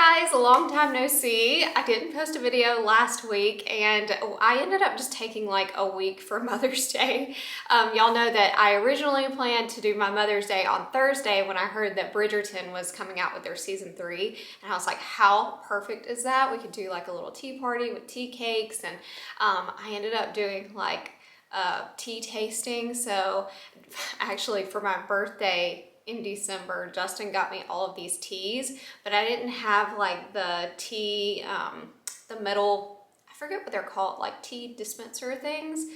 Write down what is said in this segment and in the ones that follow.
guys, a long time no see. I didn't post a video last week and I ended up just taking like a week for Mother's Day. Y'all know that I originally planned to do my Mother's Day on Thursday when I heard that Bridgerton was coming out with their season 3, and I was like, how perfect is that? We could do like a little tea party with tea cakes, and I ended up doing like tea tasting. So actually for my birthday in December, Justin got me all of these teas, but I didn't have like the tea, the metal, I forget what they're called, like tea dispenser things,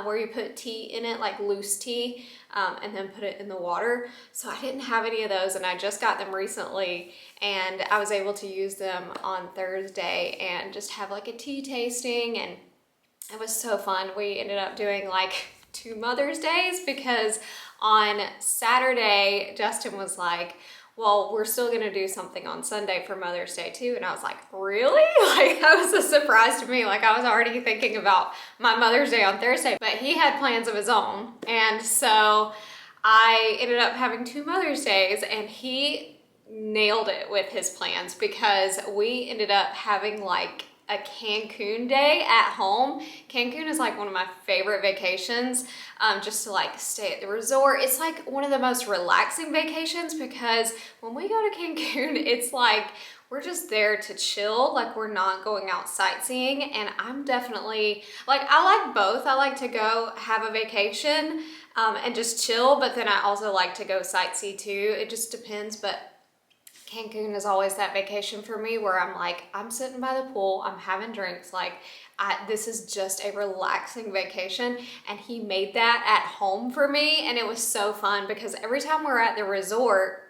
where you put tea in it, like loose tea, and then put it in the water. So I didn't have any of those, and I just got them recently, and I was able to use them on Thursday and just have like a tea tasting, and it was so fun. We ended up doing like 2 Mother's Days because on Saturday, Justin was like, well, we're still gonna do something on Sunday for Mother's Day too. And I was like, really? Like, that was a surprise to me. Like, I was already thinking about my Mother's Day on Thursday, but he had plans of his own. And so I ended up having 2 Mother's Days, and he nailed it with his plans because we ended up having like a Cancun day at home. Cancun is like one of my favorite vacations, just to like stay at the resort. It's like one of the most relaxing vacations because when we go to Cancun, it's like we're just there to chill. Like, we're not going out sightseeing, and I'm definitely like, I like both. I like to go have a vacation and just chill, but then I also like to go sightsee too. It just depends, but Cancun is always that vacation for me where I'm like, I'm sitting by the pool, I'm having drinks, like this is just a relaxing vacation. And he made that at home for me, and it was so fun because every time we're at the resort,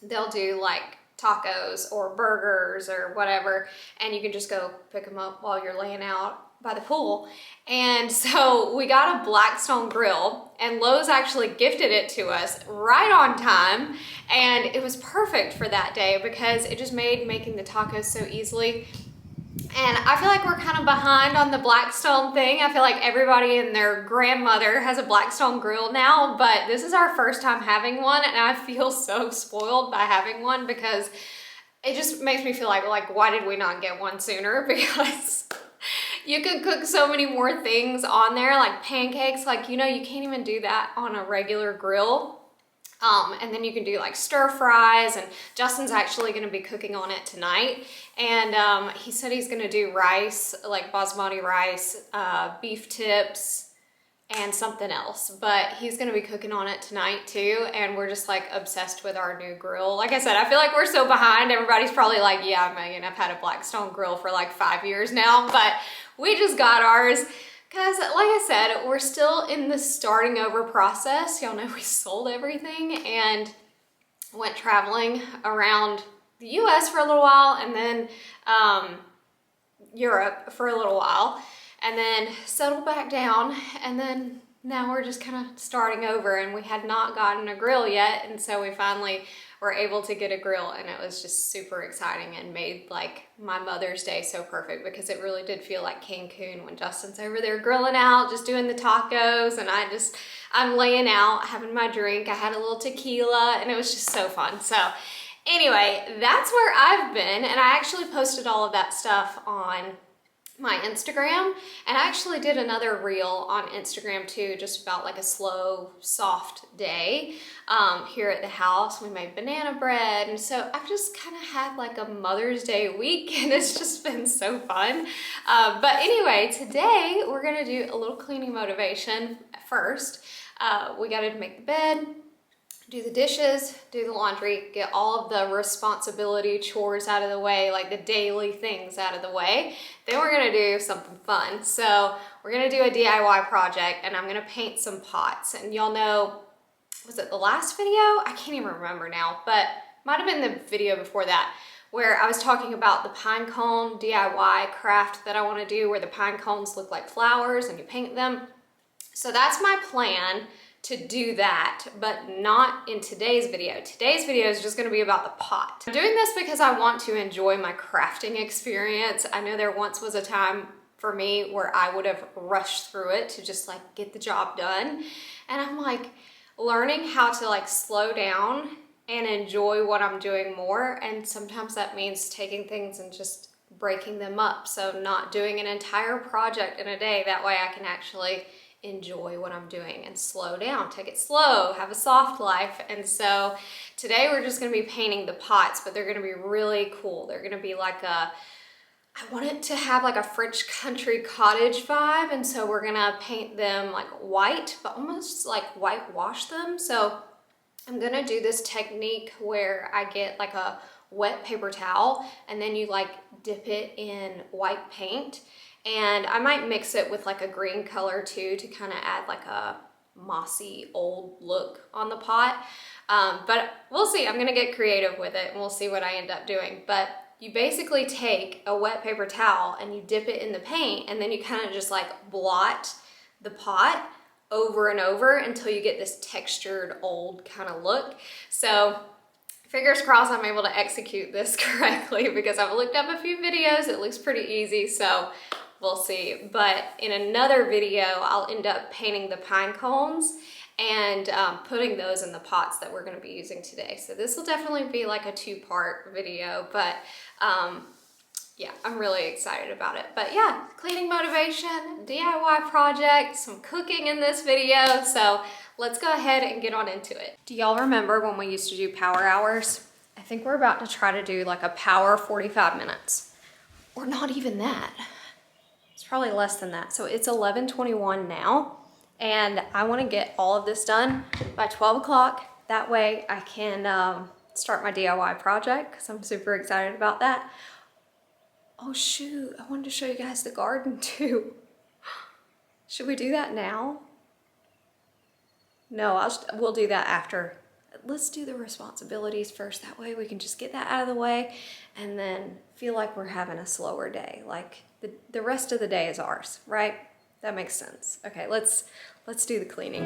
they'll do like tacos or burgers or whatever, and you can just go pick them up while you're laying out by the pool. And so we got a Blackstone grill, and Lowe's actually gifted it to us right on time, and it was perfect for that day because it just made making the tacos so easily. And I feel like we're kind of behind on the Blackstone thing. I feel like everybody and their grandmother has a Blackstone grill now, but this is our first time having one, and I feel so spoiled by having one because it just makes me feel like why did we not get one sooner? Because you can cook so many more things on there, like pancakes, like, you know, you can't even do that on a regular grill. And then you can do like stir fries, and Justin's actually gonna be cooking on it tonight. And he said he's gonna do rice, like basmati rice, beef tips, and something else, but he's gonna be cooking on it tonight too. And we're just like obsessed with our new grill. Like I said, I feel like we're so behind. Everybody's probably like, yeah, Megan, I've had a Blackstone grill for like 5 years now, but we just got ours because, like I said, we're still in the starting over process. Y'all know we sold everything and went traveling around the US for a little while, and then Europe for a little while, and then settled back down, and then now we're just kind of starting over, and we had not gotten a grill yet, and so we finally were able to get a grill, and it was just super exciting and made like my Mother's Day so perfect because it really did feel like Cancun when Justin's over there grilling out, just doing the tacos, and I'm laying out, having my drink. I had a little tequila, and it was just so fun. So anyway, that's where I've been, and I actually posted all of that stuff on my Instagram, and I actually did another reel on Instagram too, just about like a slow, soft day here at the house. We made banana bread, and so I've just kind of had like a Mother's Day week, and it's just been so fun. But anyway, today we're gonna do a little cleaning motivation first. We gotta make the bed, do the dishes, do the laundry, get all of the responsibility chores out of the way, like the daily things out of the way. Then we're gonna do something fun. So we're gonna do a DIY project, and I'm gonna paint some pots. And y'all know, was it the last video? I can't even remember now, but might have been the video before that, where I was talking about the pine cone DIY craft that I wanna do, where the pine cones look like flowers and you paint them. So that's my plan, to do that, but not in today's video. Today's video is just gonna be about the pot. I'm doing this because I want to enjoy my crafting experience. I know there once was a time for me where I would have rushed through it to just like get the job done. And I'm like learning how to like slow down and enjoy what I'm doing more. And sometimes that means taking things and just breaking them up. So not doing an entire project in a day. That way I can actually enjoy what I'm doing and slow down, take it slow, have a soft life. And so today we're just gonna be painting the pots, but they're gonna be really cool. They're gonna be like I want it to have like a French country cottage vibe. And so we're gonna paint them like white, but almost like whitewash them. So I'm gonna do this technique where I get like a wet paper towel and then you like dip it in white paint. And I might mix it with like a green color too to kind of add like a mossy old look on the pot. But we'll see, I'm gonna get creative with it and we'll see what I end up doing. But you basically take a wet paper towel and you dip it in the paint and then you kind of just like blot the pot over and over until you get this textured old kind of look. So fingers crossed I'm able to execute this correctly because I've looked up a few videos, it looks pretty easy, so we'll see. But in another video, I'll end up painting the pine cones and putting those in the pots that we're gonna be using today. So this will definitely be like a two-part video, but yeah, I'm really excited about it. But yeah, cleaning motivation, DIY project, some cooking in this video. So let's go ahead and get on into it. Do y'all remember when we used to do power hours? I think we're about to try to do like a power 45 minutes or not even that. It's probably less than that. So it's 11:21 now and I want to get all of this done by 12 o'clock. That way I can start my DIY project because I'm super excited about that. Oh shoot, I wanted to show you guys the garden too. Should we do that now? No, we'll do that after. Let's do the responsibilities first. That way we can just get that out of the way and then feel like we're having a slower day. Like the rest of the day is ours, right? That makes sense. Okay, let's do the cleaning.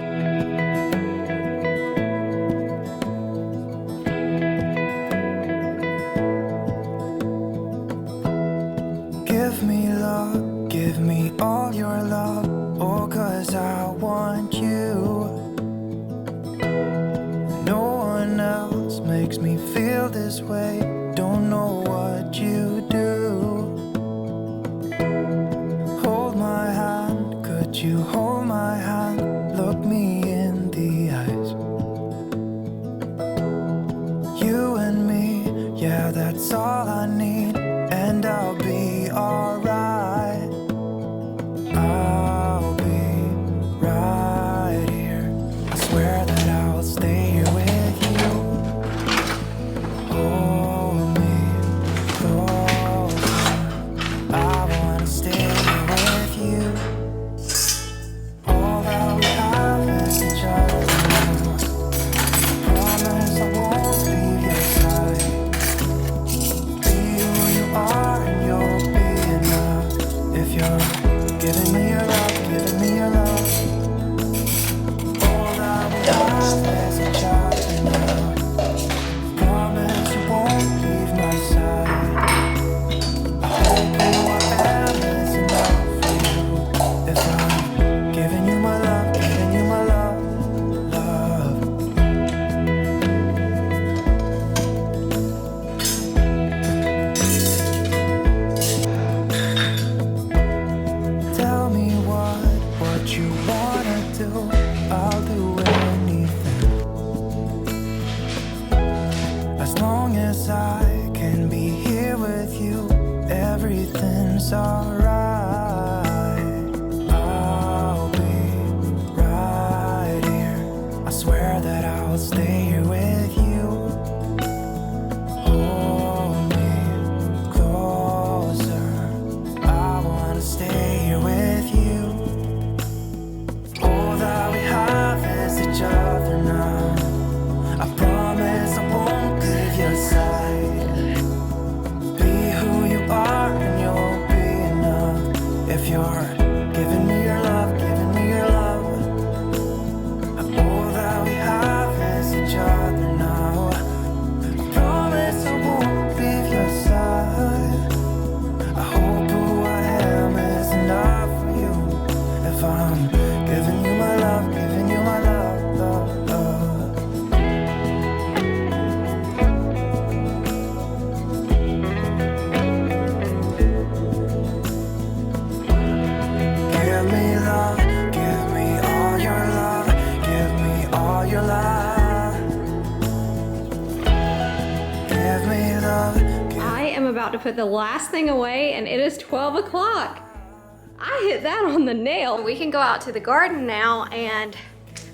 Give me all your love, oh, 'cause I want you. No one else makes me feel this way, don't know what you do. Hold my hand, could you hold my hand, look me in the eyes. You and me, yeah, that's all I need, and I'll be alright. I'll be right here. I swear that I'll stay here with you. Hold me closer. I wanna stay here with you. All that we have is each other. Promise I won't leave your side. Be who you are and you'll be enough. If you're giving me your love, giving me your love. All that we have is each other now. Promise you won't leave my side. I hope you whatever is enough for you. If I'm giving you my love, giving you my love, love. Tell me what you wanna do, I'll do anything. As long as I can be here with you, everything's alright. I'll be right here. I swear that I'll stay here with you. Hold me closer. I wanna stay here with you. All that we have is each other now. I promise I won't leave your side. Be who you are and you'll be enough. about to put the last thing away and it is 12 o'clock. I hit that on the nail. We can go out to the garden now and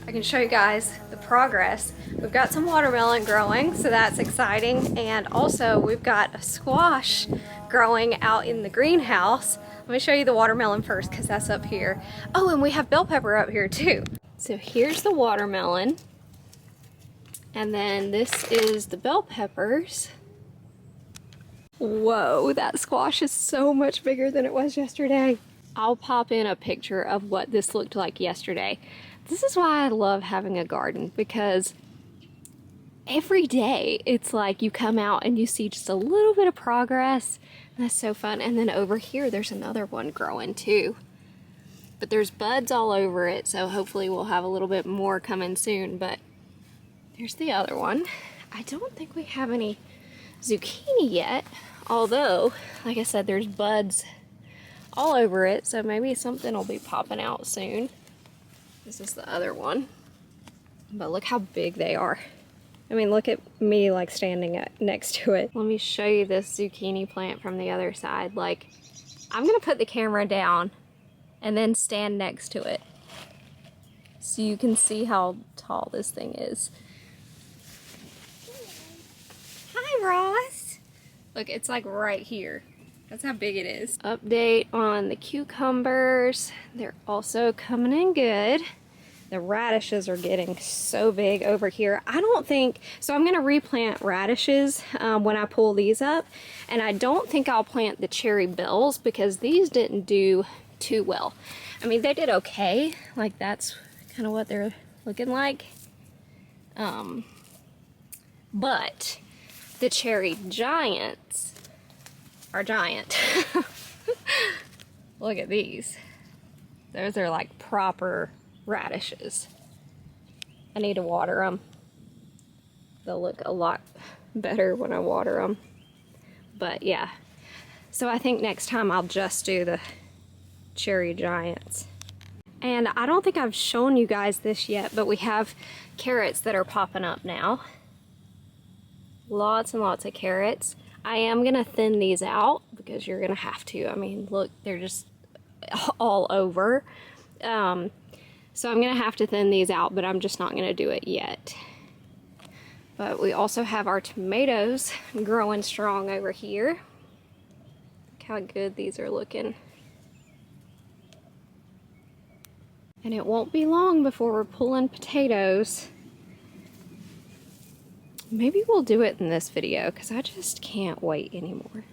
I can show you guys the progress. We've got some watermelon growing, so that's exciting. And also we've got a squash growing out in the greenhouse. Let me show you the watermelon first because that's up here. Oh, and we have bell pepper up here too. So here's the watermelon. And then this is the bell peppers. Whoa, that squash is so much bigger than it was yesterday. I'll pop in a picture of what this looked like yesterday. This is why I love having a garden, because every day it's like you come out and you see just a little bit of progress. And that's so fun. And then over here there's another one growing too. But there's buds all over it, so hopefully we'll have a little bit more coming soon. But there's the other one. I don't think we have any zucchini yet, although, like I said, there's buds all over it, so maybe something will be popping out soon. This is the other one. But look how big they are. I mean, look at me like standing next to it. Let me show you this zucchini plant from the other side. Like, I'm gonna put the camera down and then stand next to it so you can see how tall this thing is. Hi, Ross. Look, it's like right here. That's how big it is. Update on the cucumbers. They're also coming in good. The radishes are getting so big over here. I don't think, so I'm gonna replant radishes when I pull these up. And I don't think I'll plant the cherry bells because these didn't do too well. I mean, they did okay. Like, that's kind of what they're looking like. But the cherry giants are giant. Look at these. Those are like proper radishes. I need to water them. They'll look a lot better when I water them. But yeah, so I think next time I'll just do the cherry giants. And I don't think I've shown you guys this yet, but we have carrots that are popping up now. Lots and lots of carrots. I am gonna thin these out because you're gonna have to. I mean, look, they're just all over. So I'm gonna have to thin these out, but I'm just not gonna do it yet. But we also have our tomatoes growing strong over here. Look how good these are looking. And it won't be long before we're pulling potatoes. Maybe we'll do it in this video because I just can't wait anymore.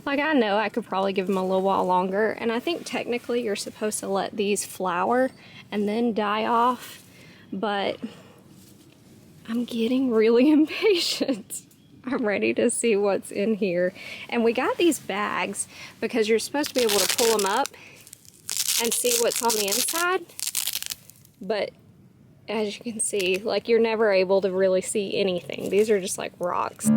Like, I know I could probably give them a little while longer, and I think technically you're supposed to let these flower and then die off, but I'm getting really impatient. I'm ready to see what's in here. And we got these bags because you're supposed to be able to pull them up and see what's on the inside, but as you can see, like, you're never able to really see anything. These are just like rocks.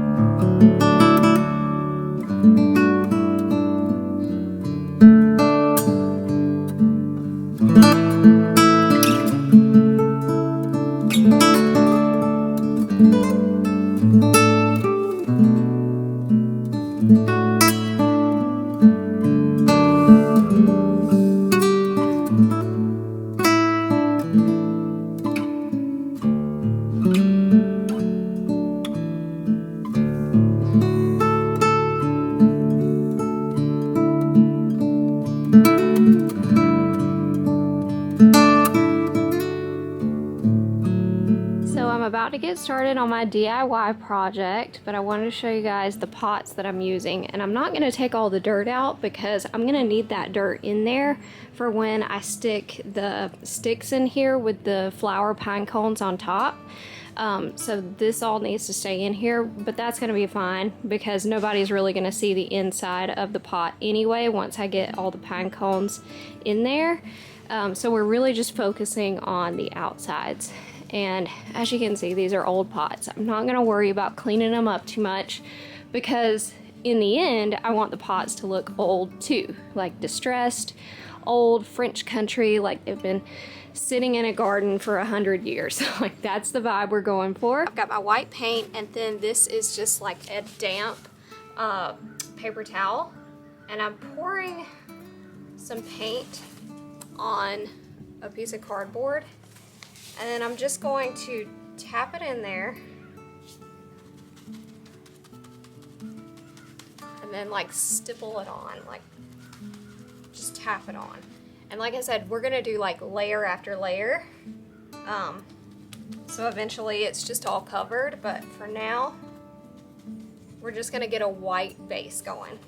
About to get started on my DIY project, but I wanted to show you guys the pots that I'm using. And I'm not going to take all the dirt out because I'm going to need that dirt in there for when I stick the sticks in here with the flower pine cones on top. So this all needs to stay in here, but that's going to be fine because nobody's really going to see the inside of the pot anyway once I get all the pine cones in there. So we're really just focusing on the outsides. And as you can see, these are old pots. I'm not going to worry about cleaning them up too much because in the end, I want the pots to look old too, like distressed, old French country, like they've been sitting in a garden for 100 years. Like, that's the vibe we're going for. I've got my white paint, and then this is just like a damp paper towel, and I'm pouring some paint on a piece of cardboard, and then I'm just going to tap it in there and then like stipple it on, like just tap it on. And like I said, we're gonna do like layer after layer, so eventually it's just all covered, but for now we're just gonna get a white base going.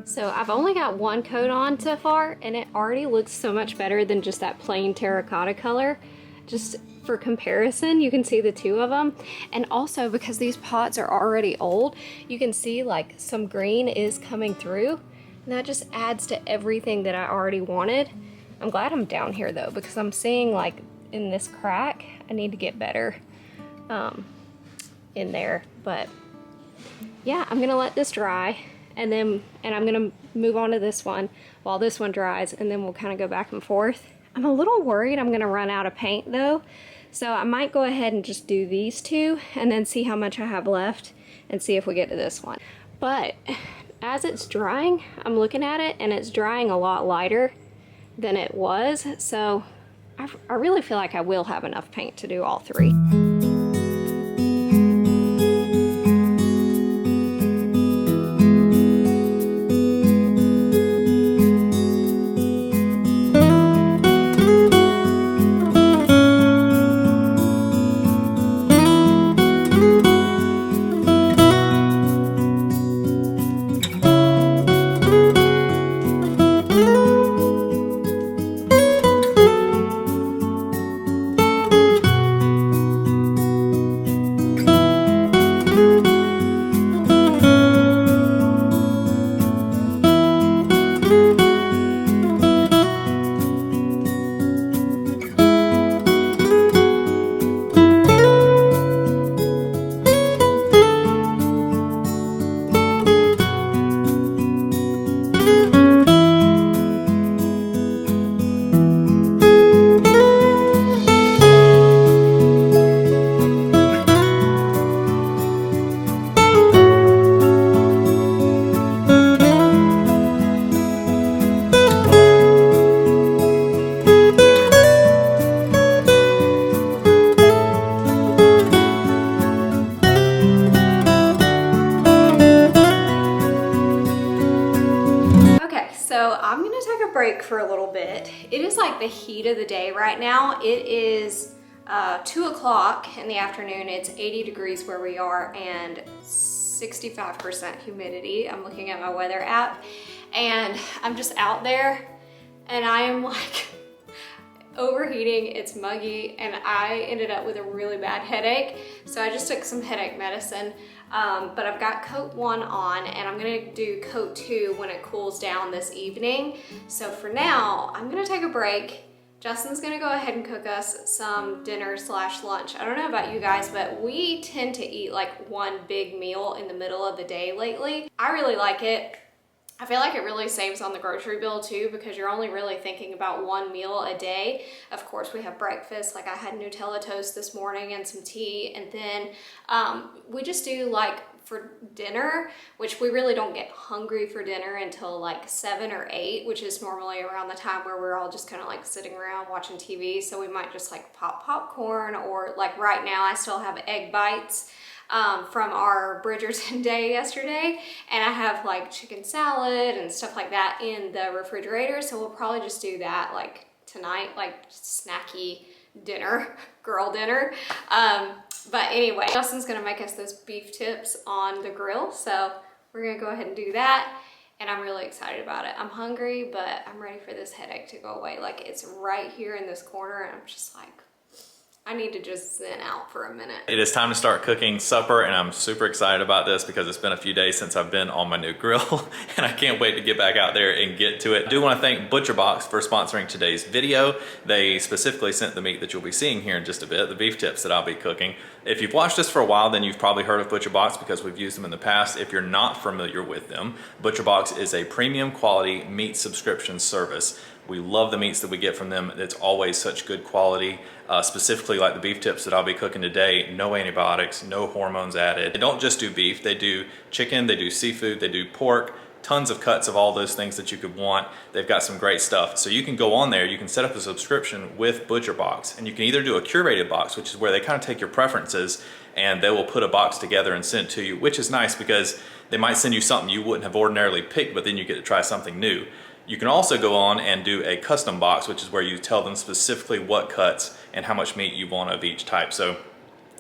So I've only got one coat on so far, and it already looks so much better than just that plain terracotta color. Just for comparison, you can see the two of them. And also because these pots are already old, you can see like some green is coming through, and that just adds to everything that I already wanted. I'm glad I'm down here though, because I'm seeing like in this crack, I need to get better in there. But yeah, I'm gonna let this dry. And I'm gonna move on to this one while this one dries, and then we'll kind of go back and forth. I'm a little worried I'm gonna run out of paint though, so I might go ahead and just do these two and then see how much I have left and see if we get to this one. But as it's drying, I'm looking at it and it's drying a lot lighter than it was, so I really feel like I will have enough paint to do all three. I'm gonna take a break for a little bit. It is like the heat of the day right now. It is 2 o'clock in the afternoon. It's 80 degrees where we are and 65% humidity. I'm looking at my weather app and I'm just out there and I am like overheating, it's muggy, and I ended up with a really bad headache. So I just took some headache medicine. But I've got coat 1 on and I'm gonna do coat 2 when it cools down this evening. So for now, I'm gonna take a break. Justin's gonna go ahead and cook us some dinner / lunch. I don't know about you guys, but we tend to eat like one big meal in the middle of the day lately. I really like it. I feel like it really saves on the grocery bill too, because you're only really thinking about one meal a day. Of course, we have breakfast, like I had Nutella toast this morning and some tea, and then we just do like for dinner, which we really don't get hungry for dinner until like 7 or 8, which is normally around the time where we're all just kind of like sitting around watching TV. So we might just like pop popcorn, or like right now I still have egg bites from our Bridgerton day yesterday, and I have like chicken salad and stuff like that in the refrigerator, so we'll probably just do that like tonight, like snacky dinner, girl dinner. But anyway, Justin's gonna make us those beef tips on the grill, so we're gonna go ahead and do that, and I'm really excited about it. I'm hungry, but I'm ready for this headache to go away. Like, it's right here in this corner, and I'm just like, I need to just zen out for a minute. It is time to start cooking supper, and I'm super excited about this because it's been a few days since I've been on my new grill and I can't wait to get back out there and get to it. I do want to thank ButcherBox for sponsoring today's video. They specifically sent the meat that you'll be seeing here in just a bit, the beef tips that I'll be cooking. If you've watched this for a while, then you've probably heard of ButcherBox because we've used them in the past. If you're not familiar with them, ButcherBox is a premium quality meat subscription service. We love the meats that we get from them. It's always such good quality, specifically like the beef tips that I'll be cooking today. No antibiotics, no hormones added. They don't just do beef, they do chicken, they do seafood, they do pork, tons of cuts of all those things that you could want. They've got some great stuff. So you can go on there, you can set up a subscription with ButcherBox, and you can either do a curated box, which is where they kind of take your preferences and they will put a box together and send it to you, which is nice because they might send you something you wouldn't have ordinarily picked, but then you get to try something new. You can also go on and do a custom box, which is where you tell them specifically what cuts and how much meat you want of each type. So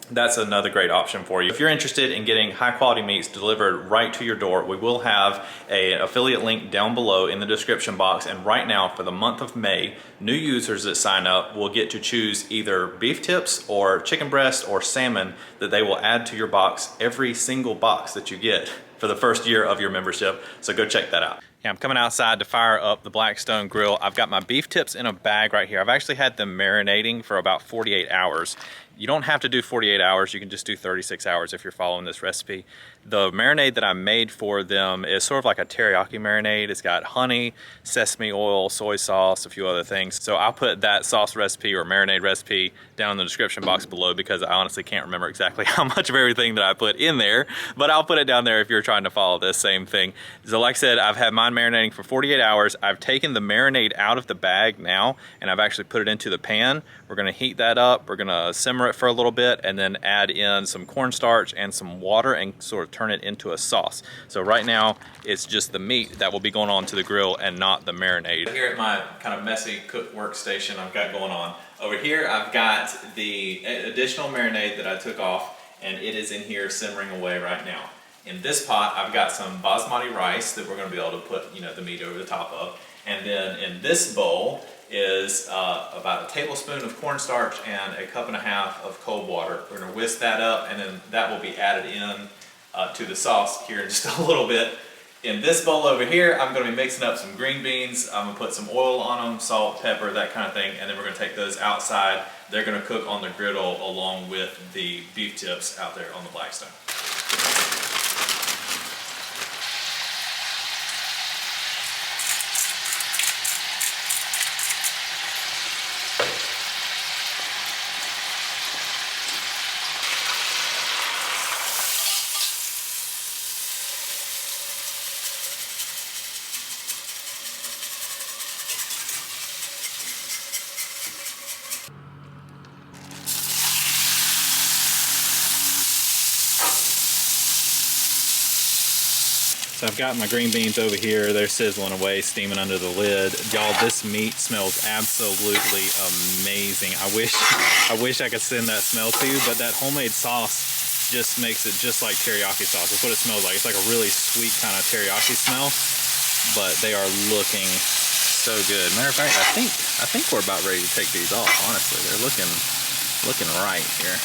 that's another great option for you. If you're interested in getting high quality meats delivered right to your door, we will have an affiliate link down below in the description box. And right now, for the month of May, new users that sign up will get to choose either beef tips or chicken breast or salmon that they will add to your box, every single box that you get for the first year of your membership. So go check that out. Yeah, I'm coming outside to fire up the Blackstone grill. I've got my beef tips in a bag right here. I've actually had them marinating for about 48 hours. You don't have to do 48 hours, you can just do 36 hours if you're following this recipe. The marinade that I made for them is sort of like a teriyaki marinade. It's got honey, sesame oil, soy sauce, a few other things. So I'll put that sauce recipe or marinade recipe down in the description box below because I honestly can't remember exactly how much of everything that I put in there, but I'll put it down there if you're trying to follow this same thing. So like I said, I've had mine marinating for 48 hours. I've taken the marinade out of the bag now and I've actually put it into the pan. We're gonna heat that up, we're gonna simmer it for a little bit and then add in some cornstarch and some water and sort of turn it into a sauce. So right now it's just the meat that will be going on to the grill and not the marinade. Here at my kind of messy cook workstation I've got going on. Over here I've got the additional marinade that I took off and it is in here simmering away right now. In this pot I've got some basmati rice that we're going to be able to put the meat over the top of. And then in this bowl is about a tablespoon of cornstarch and a cup and a half of cold water. We're going to whisk that up and then that will be added in to the sauce here in just a little bit. In this bowl over here, I'm going to be mixing up some green beans. I'm going to put some oil on them, salt, pepper, that kind of thing, and then we're going to take those outside. They're going to cook on the griddle along with the beef tips out there on the Blackstone. So I've got my green beans over here. They're sizzling away, steaming under the lid. Y'all, this meat smells absolutely amazing. I wish I could send that smell to you, but that homemade sauce just makes it just like teriyaki sauce. That's what it smells like. It's like a really sweet kind of teriyaki smell, but they are looking so good. Matter of fact, I think we're about ready to take these off, honestly. They're looking right here.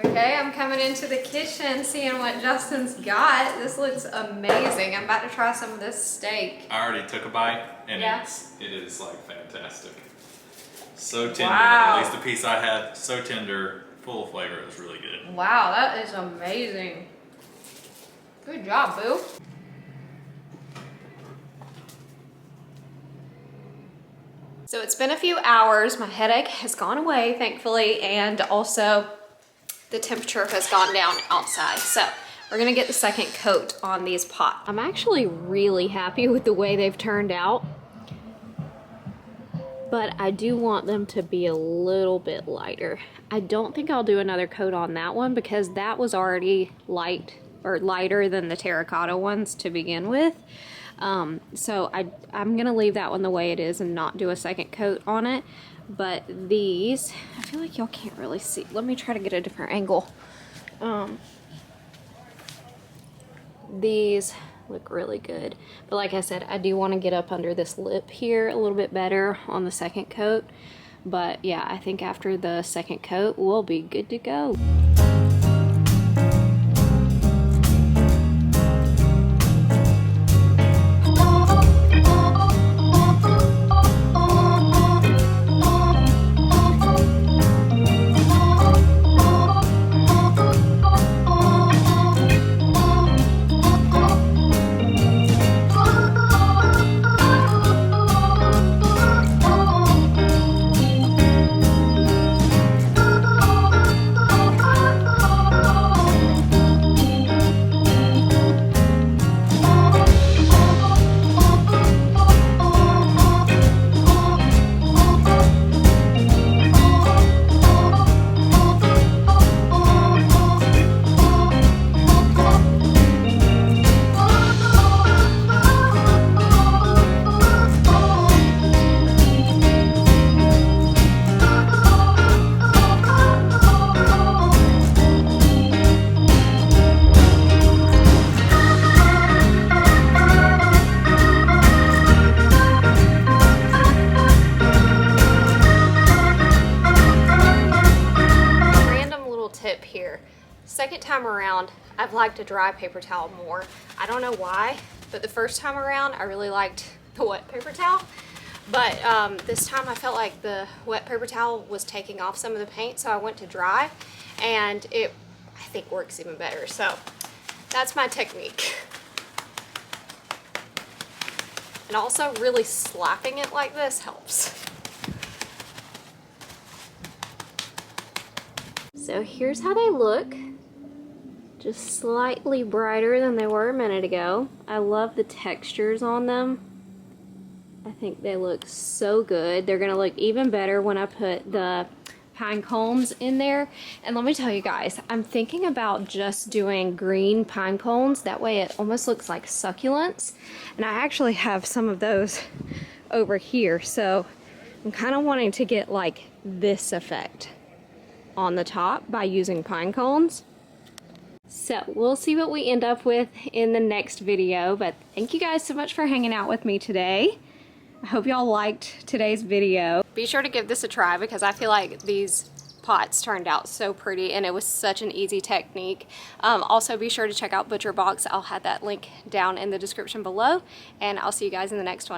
Okay, I'm coming into the kitchen, seeing what Justin's got. This looks amazing. I'm about to try some of this steak. I already took a bite, and yeah. it is like fantastic. So tender. Wow. At least the piece I had, so tender, full of flavor. It was really good. Wow, that is amazing. Good job, boo. So it's been a few hours. My headache has gone away, thankfully, and also the temperature has gone down outside. So we're gonna get the second coat on these pots. I'm actually really happy with the way they've turned out, but I do want them to be a little bit lighter. I don't think I'll do another coat on that one because that was already light or lighter than the terracotta ones to begin with. So I'm gonna leave that one the way it is and not do a second coat on it. But these, I feel like y'all can't really see. Let me try to get a different angle. These look really good. But like I said, I do want to get up under this lip here a little bit better on the second coat. But yeah, I think after the second coat, we'll be good to go. Second time around, I've liked a dry paper towel more. I don't know why, but the first time around, I really liked the wet paper towel. But this time I felt like the wet paper towel was taking off some of the paint, so I went to dry, and it, I think, works even better. So that's my technique. And also really slapping it like this helps. So here's how they look. Just slightly brighter than they were a minute ago. I love the textures on them. I think they look so good. They're gonna look even better when I put the pine cones in there. And let me tell you guys, I'm thinking about just doing green pine cones. That way it almost looks like succulents. And I actually have some of those over here. So I'm kind of wanting to get like this effect on the top by using pine cones. So we'll see what we end up with in the next video, but thank you guys so much for hanging out with me today. I hope y'all liked today's video. Be sure to give this a try because I feel like these pots turned out so pretty and it was such an easy technique. Also be sure to check out ButcherBox. I'll have that link down in the description below, and I'll see you guys in the next one.